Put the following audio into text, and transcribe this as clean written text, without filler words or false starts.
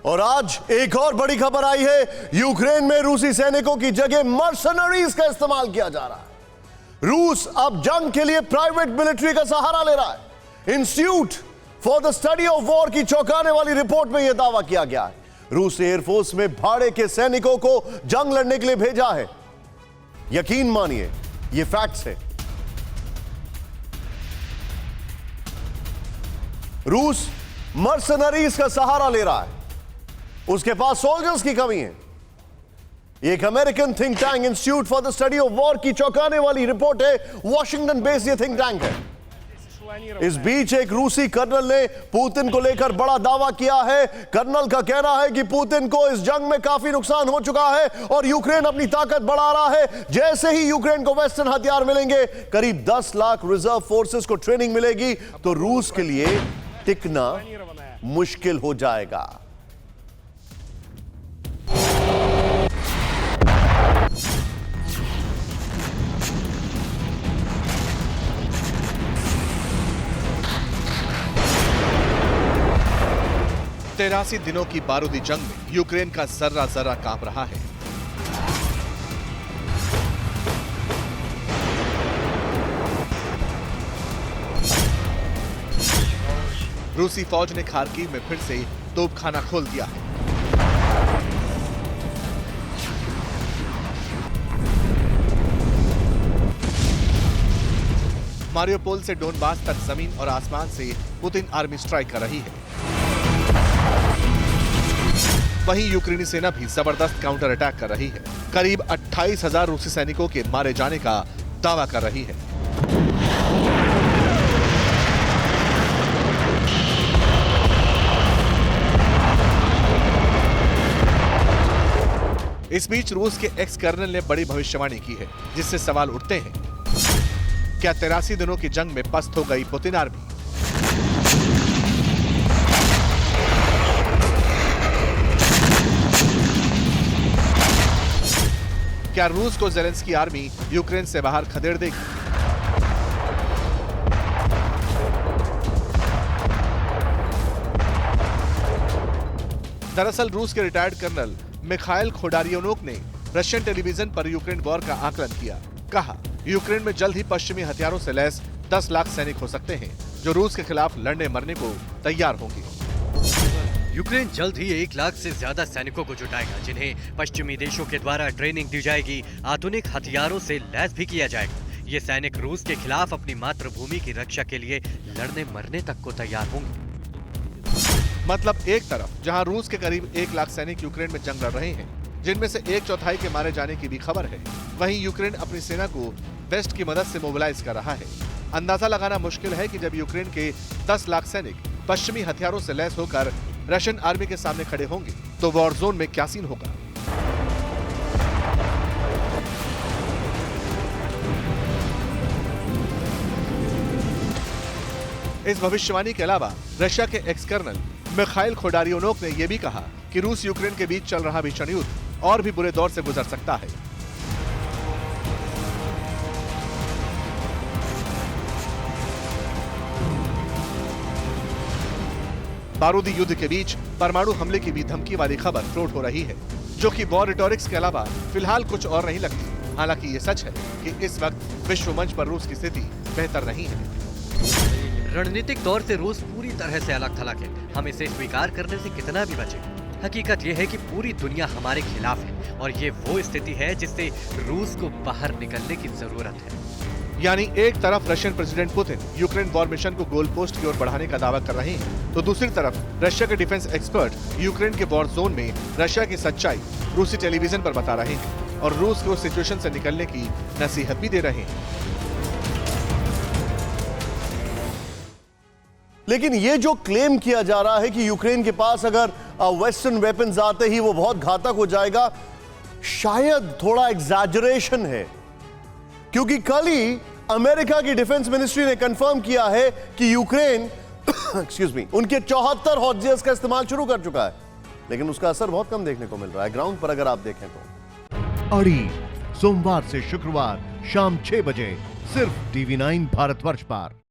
और आज एक और बड़ी खबर आई है। यूक्रेन में रूसी सैनिकों की जगह मर्सनरीज का इस्तेमाल किया जा रहा है। रूस अब जंग के लिए प्राइवेट मिलिट्री का सहारा ले रहा है। Institute for the study of war की चौंकाने वाली रिपोर्ट में यह दावा किया गया है। रूस एयरफोर्स में भाड़े के सैनिकों को जंग लड़ने के लिए भेजा है। यकीन मानिए, यह फैक्ट्स है। रूस मर्सनरीज का सहारा ले रहा है। उसके पास सोल्जर्स की कमी है। एक American think tank institute for the study of war की चौंकाने वाली रिपोर्ट है। वॉशिंगटन बेस्ड ये थिंक टैंक है। इस बीच एक रूसी कर्नल ने पुतिन को लेकर बड़ा दावा किया है। कर्नल का कहना है कि पुतिन को इस जंग में काफी नुकसान हो चुका है और यूक्रेन अपनी ताकत बढ़ा रहा है। जैसे ही यूक्रेन को वेस्टर्न हथियार मिलेंगे, करीब 10 लाख रिजर्व फोर्सेस को ट्रेनिंग मिलेगी, तो रूस के लिए टिकना मुश्किल हो जाएगा। तेरासी दिनों की बारूदी जंग में यूक्रेन का जर्रा जर्रा कांप रहा है। रूसी फौज ने खार्किव में फिर से तोपखाना खोल दिया है। मारियोपोल से डोनबास तक जमीन और आसमान से पुतिन आर्मी स्ट्राइक कर रही है। वहीं यूक्रेनी सेना भी जबरदस्त काउंटर अटैक कर रही है। करीब 28,000 रूसी सैनिकों के मारे जाने का दावा कर रही है। इस बीच रूस के एक्स कर्नल ने बड़ी भविष्यवाणी की है, जिससे सवाल उठते हैं, क्या 83 दिनों की जंग में पस्त हो गई पुतिन आर्मी? क्या रूस को ज़ेलेंस्की आर्मी यूक्रेन से बाहर खदेड़ देगी? दरअसल रूस के रिटायर्ड कर्नल मिखाइल खोडारियोनोक ने रशियन टेलीविजन पर यूक्रेन वॉर का आकलन किया। कहा, यूक्रेन में जल्द ही पश्चिमी हथियारों से लैस 10 लाख सैनिक हो सकते हैं, जो रूस के खिलाफ लड़ने मरने को तैयार होंगे। यूक्रेन जल्द ही 1 लाख से ज्यादा सैनिकों को जुटाएगा, जिन्हें पश्चिमी देशों के द्वारा ट्रेनिंग दी जाएगी, आधुनिक हथियारों से लैस भी किया जाएगा। ये सैनिक रूस के खिलाफ अपनी मातृभूमि की रक्षा के लिए लड़ने मरने तक को तैयार होंगे। मतलब एक तरफ जहां रूस के करीब 1 लाख सैनिक यूक्रेन में जंग लड़ रहे हैं, जिनमें से 1/4 के मारे जाने की भी खबर है, वहीं यूक्रेन अपनी सेना को वेस्ट की मदद से मोबिलाइज कर रहा है। अंदाजा लगाना मुश्किल है कि जब यूक्रेन के 10 लाख सैनिक पश्चिमी हथियारों से लैस होकर रशियन आर्मी के सामने खड़े होंगे, तो वॉर जोन में क्या सीन होगा। इस भविष्यवाणी के अलावा रशिया के एक्स कर्नल मिखाइल खोडारियोनोक ने यह भी कहा कि रूस यूक्रेन के बीच चल रहा भीषण युद्ध और भी बुरे दौर से गुजर सकता है। बारूदी युद्ध के बीच परमाणु हमले की भी धमकी वाली खबर फ्लोट हो रही है, जो कि वॉर रिटोरिक्स के अलावा फिलहाल कुछ और नहीं लगती। हालांकि ये सच है कि इस वक्त विश्व मंच पर रूस की स्थिति बेहतर नहीं है। रणनीतिक तौर से रूस पूरी तरह से अलग थलग है। हम इसे स्वीकार करने से कितना भी बचे। हकीकत यह है कि पूरी दुनिया हमारे खिलाफ है और ये वो स्थिति है जिससे रूस को बाहर निकलने की जरूरत है। यानी एक तरफ Russian president Putin Ukraine war mission को गोल पोस्ट की ओर बढ़ाने का दावा कर रहे हैं, तो दूसरी तरफ रशिया के डिफेंस एक्सपर्ट यूक्रेन के वॉर जोन में रशिया की सच्चाई रूसी टेलीविजन पर बता रहे हैं और रूस को सिचुएशन से निकलने की नसीहत भी दे रहे हैं। लेकिन यह जो क्लेम किया जा रहा है कि यूक्रेन के पास अगर वेस्टर्न वेपन्स आते ही वो बहुत घातक हो जाएगा, शायद थोड़ा एग्जैजरेशन है। क्योंकि कल ही अमेरिका की डिफेंस मिनिस्ट्री ने कंफर्म किया है कि यूक्रेन उनके 74 हॉटजेट्स का इस्तेमाल शुरू कर चुका है, लेकिन उसका असर बहुत कम देखने को मिल रहा है ग्राउंड पर अगर आप देखें तो। अड़ी सोमवार से शुक्रवार शाम 6 बजे सिर्फ TV9 भारतवर्ष पर।